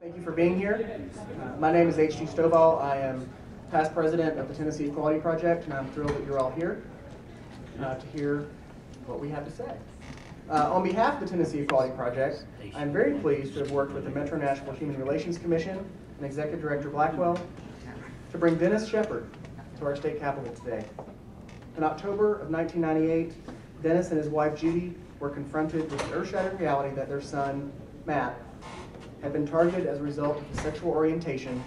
Thank you for being here. My name is H.G. Stovall. I am past president of the Tennessee Equality Project, and I'm thrilled that you're all here to hear what we have to say. On behalf of the Tennessee Equality Project, I'm very pleased to have worked with the Metro Nashville Human Relations Commission and Executive Director Blackwell to bring Dennis Shepard to our state capitol today. In October of 1998, Dennis and his wife Judy were confronted with the earth-shattering reality that their son, Matt, had been targeted as a result of his sexual orientation,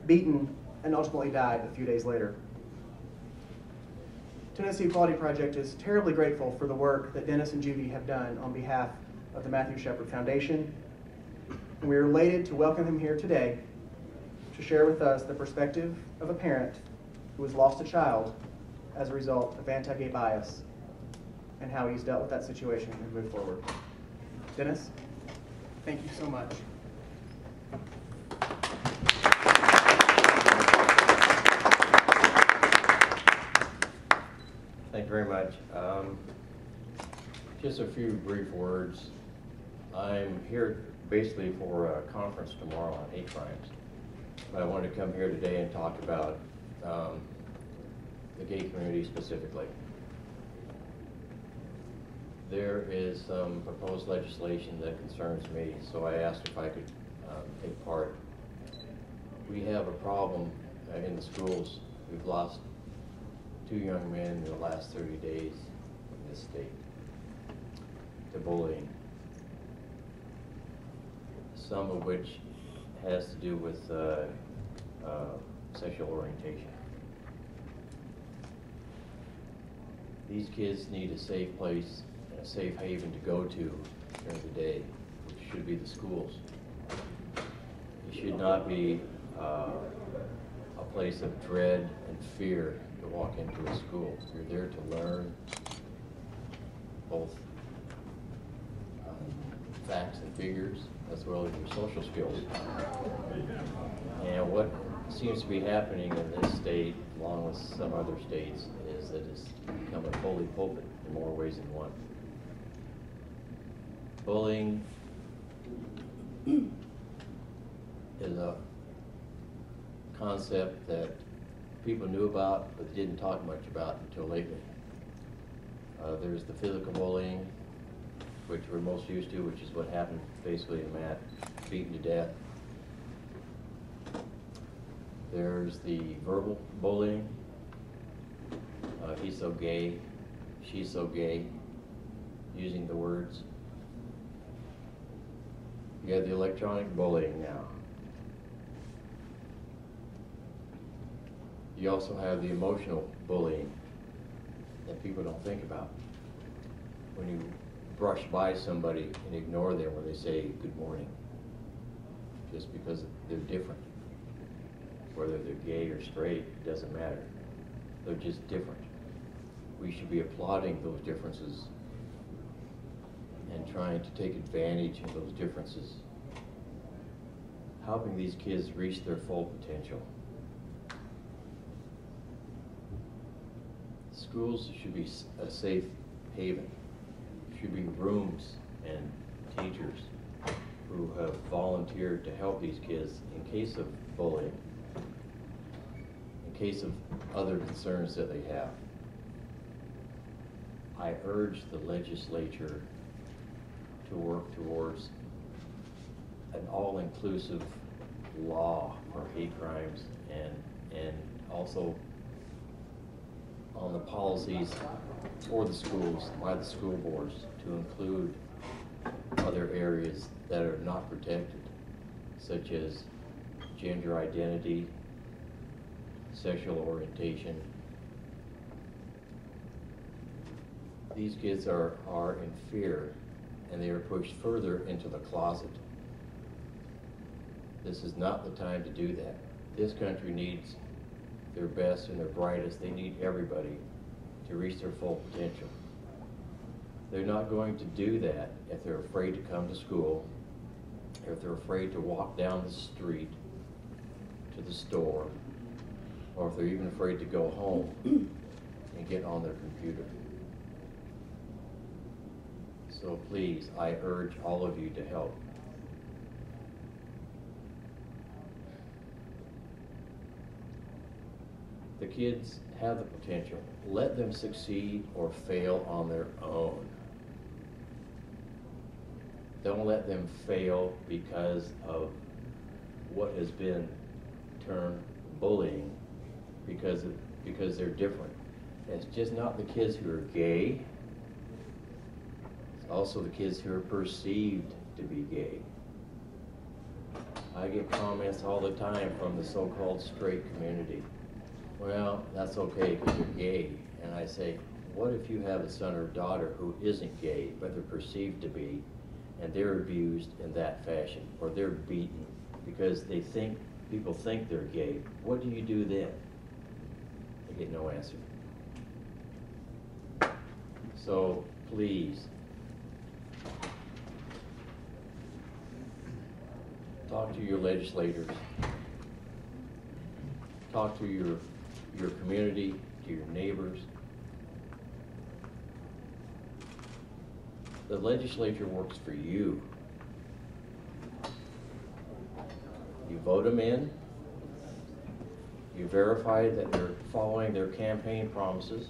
beaten, and ultimately died a few days later. Tennessee Equality Project is terribly grateful for the work that Dennis and Judy have done on behalf of the Matthew Shepard Foundation, and we are elated to welcome him here today to share with us the perspective of a parent who has lost a child as a result of anti-gay bias and how he's dealt with that situation and moved forward. Dennis, thank you so much. Thank you very much. Just a few brief words. I'm here basically for a conference tomorrow on hate crimes, but I wanted to come here today and talk about the gay community specifically. There is some proposed legislation that concerns me, so I asked if I could take part. We have a problem in the schools. We've lost 2 young men in the last 30 days in this state to bullying, some of which has to do with sexual orientation. These kids need a safe place, a safe haven to go to during the day, which should be the schools. It should not be a place of dread and fear to walk into a school. You're there to learn both facts and figures as well as your social skills. And what seems to be happening in this state, along with some other states, is that it's become a bully pulpit in more ways than one. Bullying is a concept that people knew about but didn't talk much about until lately. There's the physical bullying, which we're most used to, which is what happened basically to Matt, beaten to death. There's the verbal bullying. He's so gay, she's so gay, using the words. You have the electronic bullying now. You also have the emotional bullying that people don't think about. When you brush by somebody and ignore them when they say good morning, just because they're different. Whether they're gay or straight, it doesn't matter. They're just different. We should be applauding those differences and trying to take advantage of those differences, helping these kids reach their full potential. Schools should be a safe haven. Should be rooms and teachers who have volunteered to help these kids in case of bullying, in case of other concerns that they have. I urge the legislature to work towards an all-inclusive law for hate crimes and also on the policies for the schools, by the school boards, to include other areas that are not protected, such as gender identity, sexual orientation. These kids are in fear, and they are pushed further into the closet. This is not the time to do that. This country needs their best and their brightest. They need everybody to reach their full potential. They're not going to do that if they're afraid to come to school, or if they're afraid to walk down the street to the store, or if they're even afraid to go home and get on their computer. So please, I urge all of you to help. kids have the potential. Let them succeed or fail on their own. Don't let them fail because of what has been termed bullying, because they're different. It's just not the kids who are gay. It's also the kids who are perceived to be gay. I get comments all the time from the so-called straight community. Well, that's okay because you're gay. And I say, what if you have a son or daughter who isn't gay, but they're perceived to be, and they're abused in that fashion, or they're beaten because people think they're gay? What do you do then? I get no answer. So please, talk to your legislators, talk to your community, to your neighbors. The legislature works for you. You vote them in, you verify that they're following their campaign promises,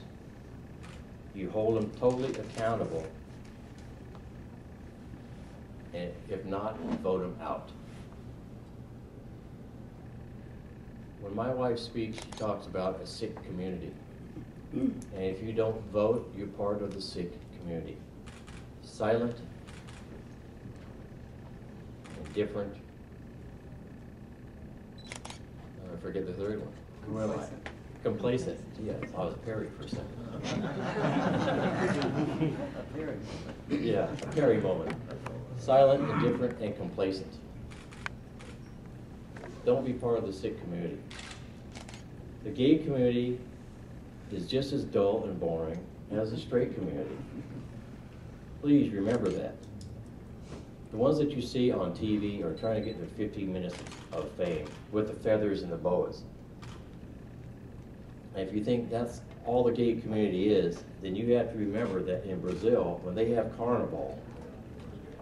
you hold them totally accountable, and if not, vote them out. When my wife speaks, she talks about a sick community. And if you don't vote, you're part of the sick community. Silent, indifferent. I forget the third one. Who am I? Complacent. Yes, I was Perry for a second. Yeah, a Perry moment. Silent, indifferent, and complacent. Don't be part of the sick community. The gay community is just as dull and boring as the straight community. Please remember that. The ones that you see on TV are trying to get their 15 minutes of fame with the feathers and the boas. And if you think that's all the gay community is, then you have to remember that in Brazil, when they have carnival,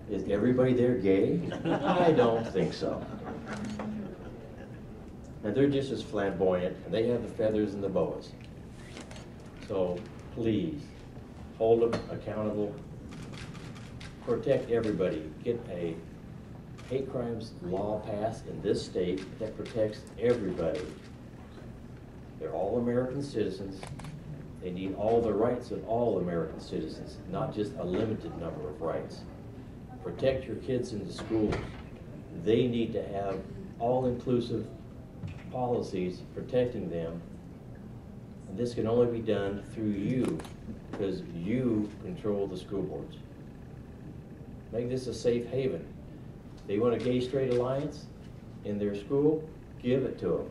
is everybody there gay? I don't think so. And they're just as flamboyant, and they have the feathers and the boas. So please, hold them accountable. Protect everybody. Get a hate crimes law passed in this state that protects everybody. They're all American citizens. They need all the rights of all American citizens, not just a limited number of rights. Protect your kids in the schools. They need to have all-inclusive policies protecting them. And this can only be done through you, because you control the school boards. Make this a safe haven. They want a gay-straight alliance in their school, give it to them.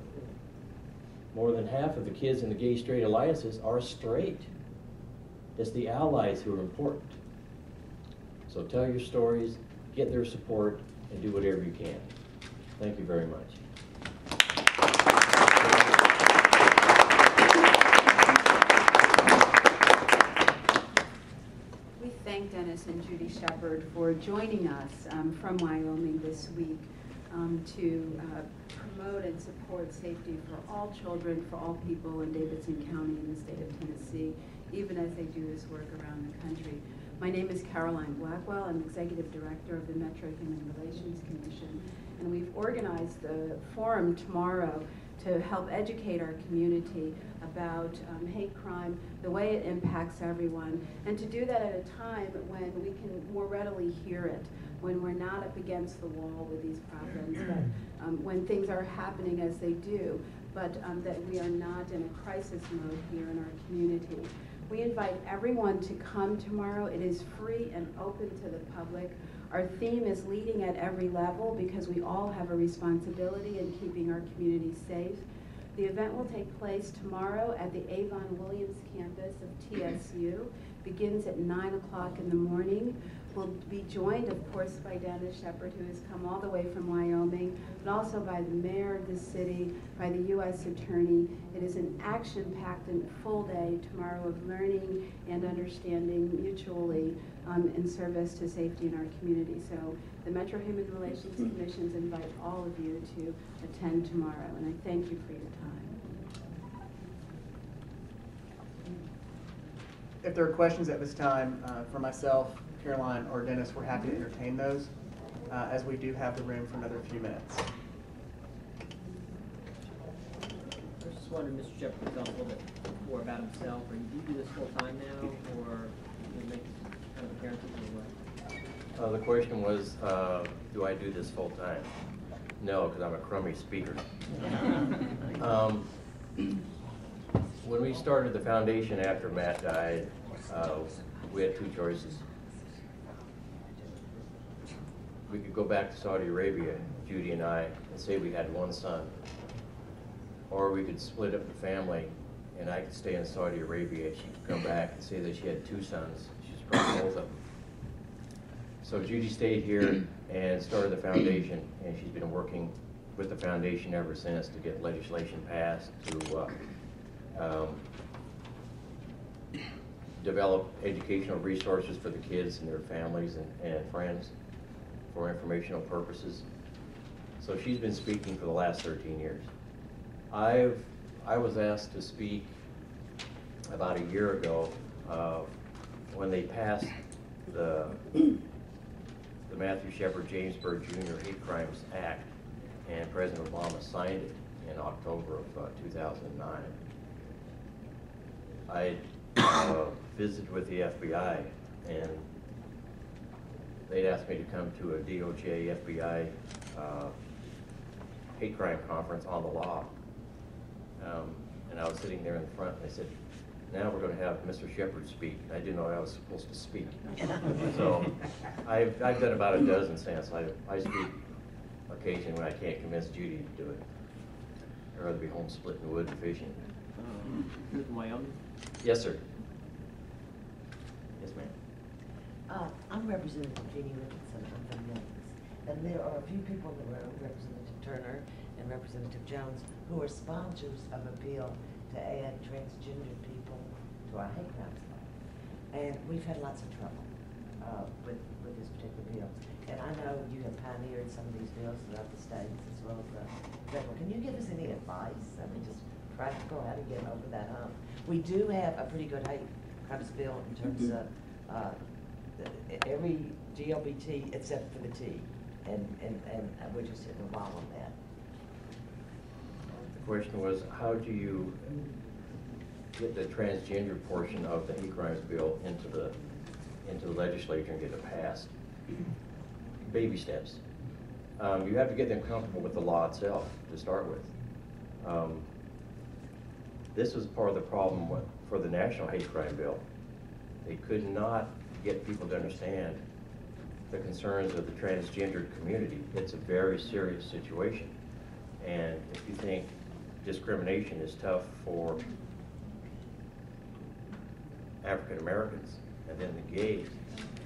More than half of the kids in the gay-straight alliances are straight. It's the allies who are important. So tell your stories, get their support, and do whatever you can. Thank you very much. We thank Dennis and Judy Shepard for joining us from Wyoming this week to promote and support safety for all children, for all people in Davidson County in the state of Tennessee, even as they do this work around the country. My name is Caroline Blackwell. I'm Executive Director of the Metro Human Relations Commission, and we've organized the forum tomorrow to help educate our community about hate crime, the way it impacts everyone, and to do that at a time when we can more readily hear it, when we're not up against the wall with these problems, but when things are happening as they do, but that we are not in a crisis mode here in our community. We invite everyone to come tomorrow. It is free and open to the public. Our theme is leading at every level, because we all have a responsibility in keeping our community safe. The event will take place tomorrow at the Avon Williams campus of TSU. Begins at 9 o'clock in the morning. We'll be joined, of course, by Dennis Shepard, who has come all the way from Wyoming, but also by the mayor of the city, by the U.S. attorney. It is an action-packed and full day tomorrow of learning and understanding mutually in service to safety in our community. So the Metro Human Relations Commissions invite all of you to attend tomorrow, and I thank you for your time. if there are questions at this time for myself, Caroline, or Dennis, we're happy to entertain those, as we do have the room for another few minutes. I was just wondering, Mr. Shepard could tell us a little bit more about himself. Or do you do this full time now, or you make kind of appearances, or what? The question was, do I do this full time? No, because I'm a crummy speaker. When we started the foundation after Matt died, we had two choices. We could go back to Saudi Arabia, Judy and I, and say we had one son. Or we could split up the family, and I could stay in Saudi Arabia. She could come back and say that she had two sons. She's probably both of them. So Judy stayed here and started the foundation, and she's been working with the foundation ever since to get legislation passed to develop educational resources for the kids and their families and friends for informational purposes. So she's been speaking for the last 13 years. I was asked to speak about a year ago when they passed the Matthew Shepard Jamesburg Jr. Hate Crimes Act, and President Obama signed it in October of 2009. I visited with the FBI, and they'd asked me to come to a DOJ FBI hate crime conference on the law. And I was sitting there in the front, and they said, now we're going to have Mr. Shepard speak. I didn't know I was supposed to speak. So I've done about a dozen since. I speak occasionally when I can't convince Judy to do it. I'd rather be home splitting wood and fishing. You're from Wyoming? Yes, sir. Yes, ma'am. I'm Representative Jeannie Richardson. I'm from Memphis. And there are a few people in the room, Representative Turner and Representative Jones, who are sponsors of a bill to add transgender people to our hate crimes law. And we've had lots of trouble with this particular bill. And I know you have pioneered some of these bills throughout the states as well as the federal. Can you give us any advice? I mean, just practical, how to get over that hump? We do have a pretty good hate crimes bill in terms of every GLBT except for the T. And we're just hitting a wall on that. The question was, how do you get the transgender portion of the hate crimes bill into the legislature and get it passed? Baby steps. You have to get them comfortable with the law itself to start with. This was part of the problem for the national hate crime bill. They could not get people to understand the concerns of the transgendered community. It's a very serious situation. And if you think discrimination is tough for African Americans and then the gays,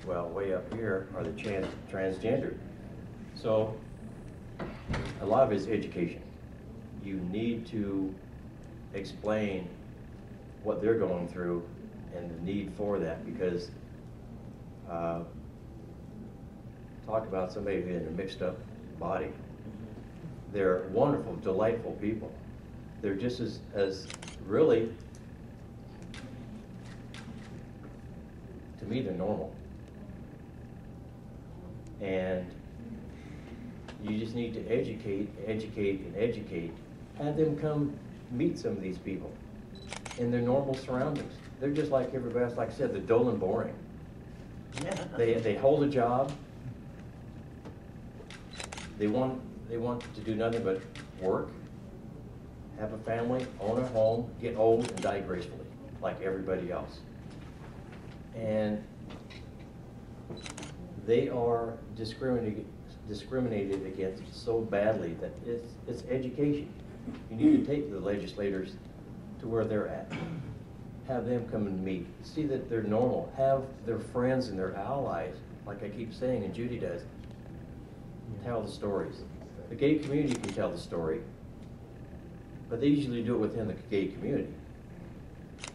well, way up here are the transgendered. So a lot of it is education. You need to explain what they're going through and the need for that, because talk about somebody in a mixed up body. They're wonderful, delightful people. They're just as really, to me, they're normal. And you just need to educate, and educate. Have them come meet some of these people in their normal surroundings. They're just like everybody else. Like I said, they're dull and boring. They hold a job. They want to do nothing but work, have a family, own a home, get old, and die gracefully, like everybody else. And they are discriminated against so badly that it's education. You need to take the legislators to where they're at. Have them come and meet. See that they're normal. Have their friends and their allies, like I keep saying, and Judy does, tell the stories. The gay community can tell the story, but they usually do it within the gay community.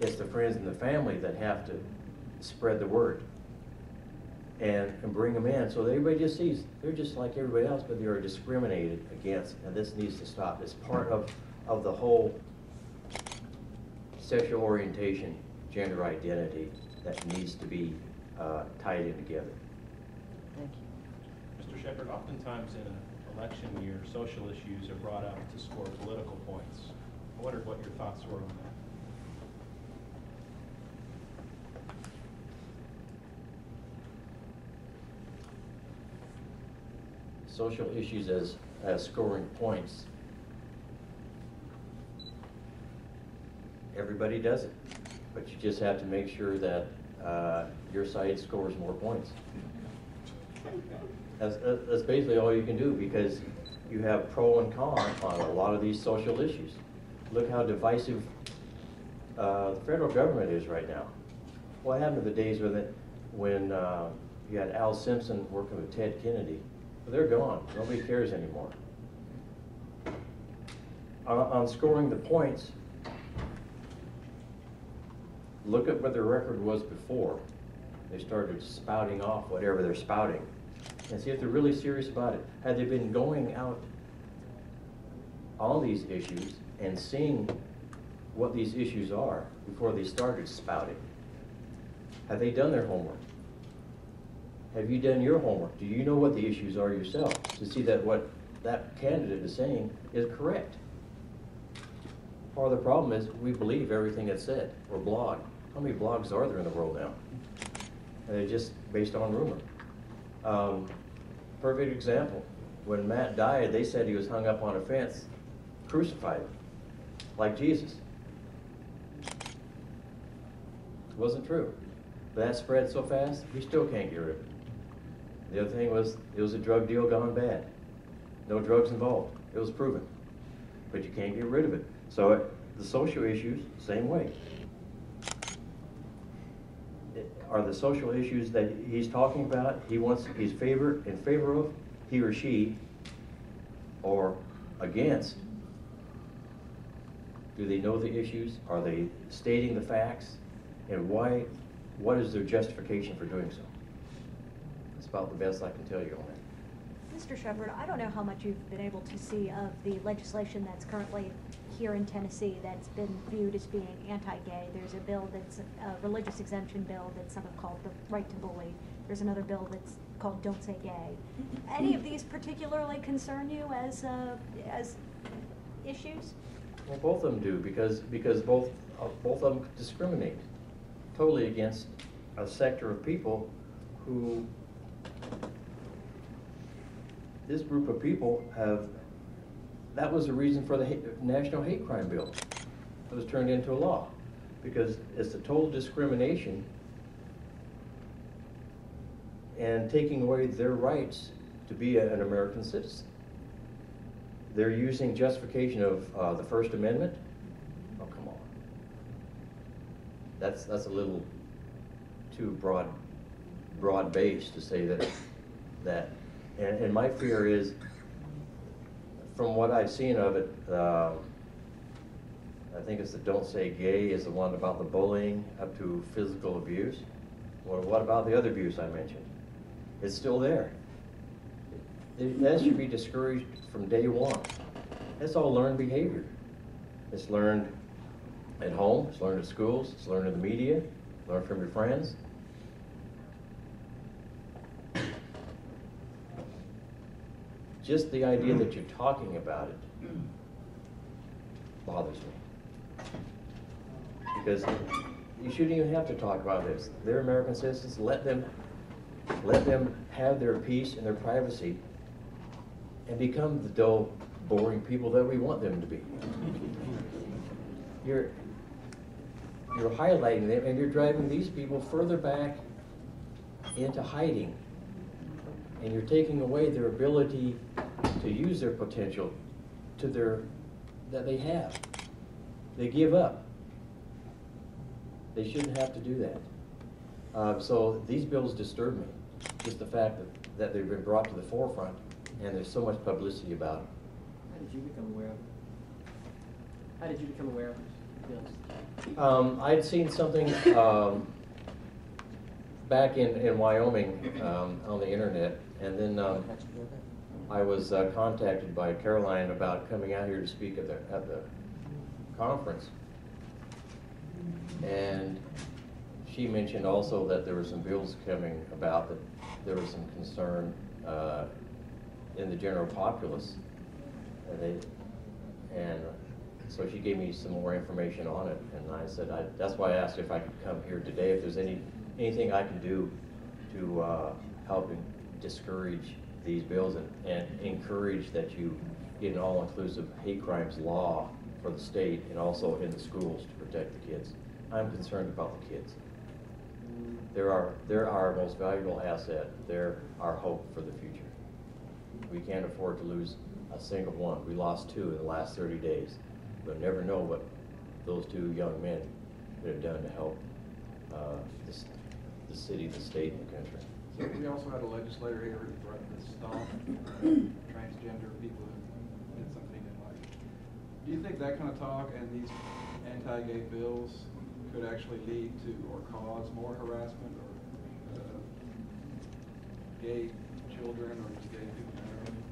It's the friends and the family that have to spread the word and bring them in, so that everybody just sees they're just like everybody else, but they are discriminated against, and this needs to stop. It's part of the whole sexual orientation, gender identity that needs to be tied in together. Thank you. Mr. Shepard, oftentimes in an election year, social issues are brought up to score political points. I wondered what your thoughts were on that. Social issues as scoring points. Everybody does it, but you just have to make sure that your side scores more points. That's basically all you can do, because you have pro and con on a lot of these social issues. Look how divisive the federal government is right now. What happened to the days when you had Al Simpson working with Ted Kennedy? Well, they're gone. Nobody cares anymore. On scoring the points, look at what their record was before they started spouting off whatever they're spouting, and see if they're really serious about it. Had they been going out on these issues and seeing what these issues are before they started spouting? Have they done their homework? Have you done your homework? Do you know what the issues are yourself to see that what that candidate is saying is correct? Part of the problem is we believe everything that's said, or blog. How many blogs are there in the world now? And they're just based on rumor. Perfect example. When Matt died, they said he was hung up on a fence, crucified, like Jesus. It wasn't true. But that spread so fast, we still can't get rid of it. The other thing was, it was a drug deal gone bad. No drugs involved. It was proven. But you can't get rid of it. So the social issues, same way. Are the social issues that he's talking about, he's in favor of, he or she, or against? Do they know the issues? Are they stating the facts? And why? What is their justification for doing so? That's about the best I can tell you on that. Mr. Shepard, I don't know how much you've been able to see of the legislation that's currently here in Tennessee that's been viewed as being anti-gay. There's a bill that's a religious exemption bill that some have called the right to bully. There's another bill that's called Don't Say Gay. Any of these particularly concern you as issues? Well, both of them do, because both of them discriminate totally against a sector of people who, this group of people have, that was the reason for the National Hate Crime Bill. It was turned into a law, because it's a total discrimination and taking away their rights to be an American citizen. They're using justification of the First Amendment. Oh, come on. That's a little too broad-based to say that. And my fear is, from what I've seen of it, I think it's the Don't Say Gay is the one about the bullying up to physical abuse. Well, what about the other abuse I mentioned? It's still there. That should be discouraged from day one. It's all learned behavior. It's learned at home, it's learned at schools, it's learned in the media, learned from your friends. Just the idea that you're talking about it bothers me. Because you shouldn't even have to talk about this. They're American citizens. Let them have their peace and their privacy and become the dull, boring people that we want them to be. You're highlighting them, and you're driving these people further back into hiding. And you're taking away their ability to use their potential that they have. They give up. They shouldn't have to do that. So these bills disturb me. Just the fact that they've been brought to the forefront and there's so much publicity about them. How did you become aware of it? How did you become aware of these bills? I'd seen something back in Wyoming on the internet, and then I was contacted by Caroline about coming out here to speak at the conference, and she mentioned also that there were some bills coming about, that there was some concern in the general populace. And so she gave me some more information on it, and I said, that's why I asked if I could come here today, if there's anything I can do to help discourage these bills and encourage that you get an all-inclusive hate crimes law for the state and also in the schools to protect the kids. I'm concerned about the kids. They're our most valuable asset. They're our hope for the future. We can't afford to lose a single one. We lost 2 in the last 30 days. We'll never know what those 2 young men could have done to help the city, the state, and the country. So we also had a legislator here who threatened to stop transgender people who did something in life. Do you think that kind of talk and these anti-gay bills could actually lead to or cause more harassment or gay children or just gay people generally?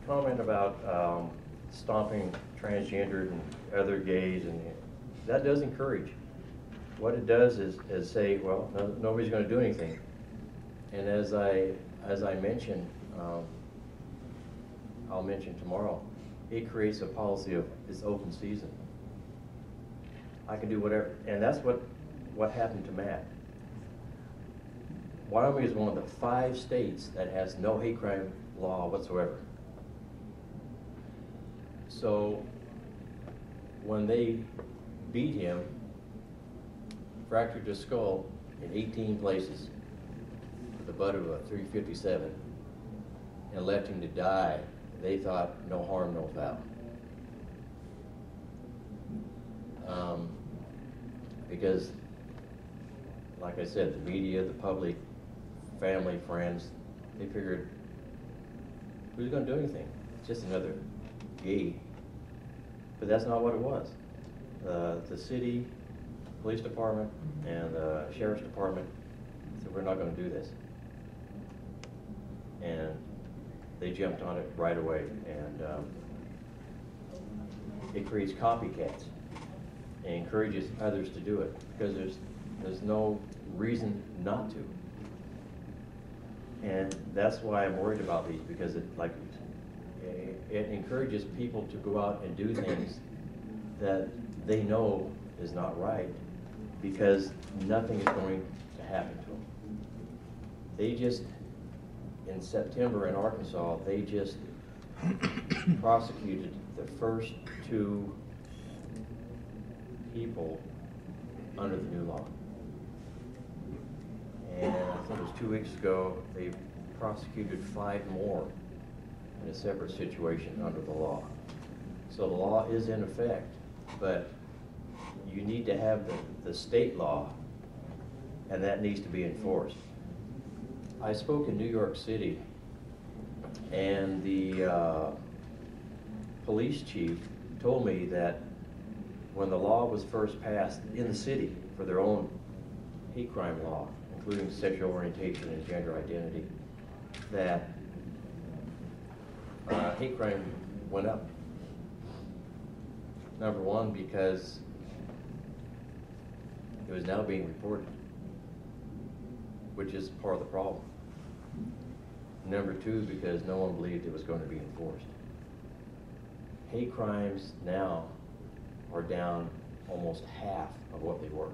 Comment about stomping transgendered and other gays, and that does encourage. What it does is say, well, nobody's going to do anything. And as I mentioned, I'll mention tomorrow, it creates a policy of it's open season. I can do whatever, and that's what happened to Matt. Wyoming is one of the 5 states that has no hate crime law whatsoever. So when they beat him, fractured his skull in 18 places with the butt of a .357 and left him to die, they thought no harm, no foul. Because, like I said, the media, the public, family, friends, they figured, who's going to do anything? It's just another gay. But that's not what it was. The city, police department, and the sheriff's department said, we're not going to do this. And they jumped on it right away, and it creates copycats and encourages others to do it, because there's no reason not to. And that's why I'm worried about these, because it encourages people to go out and do things that they know is not right, because nothing is going to happen to them. They just, in September in Arkansas, they just prosecuted the first 2 people under the new law. And I think it was 2 weeks ago, they prosecuted 5 more in a separate situation under the law. So the law is in effect, but you need to have the state law, and that needs to be enforced. I spoke in New York City, and the police chief told me that when the law was first passed in the city for their own hate crime law, including sexual orientation and gender identity, that hate crime went up. Number one, because it was now being reported, which is part of the problem. Number 2, because no one believed it was going to be enforced. Hate crimes now are down almost half of what they were.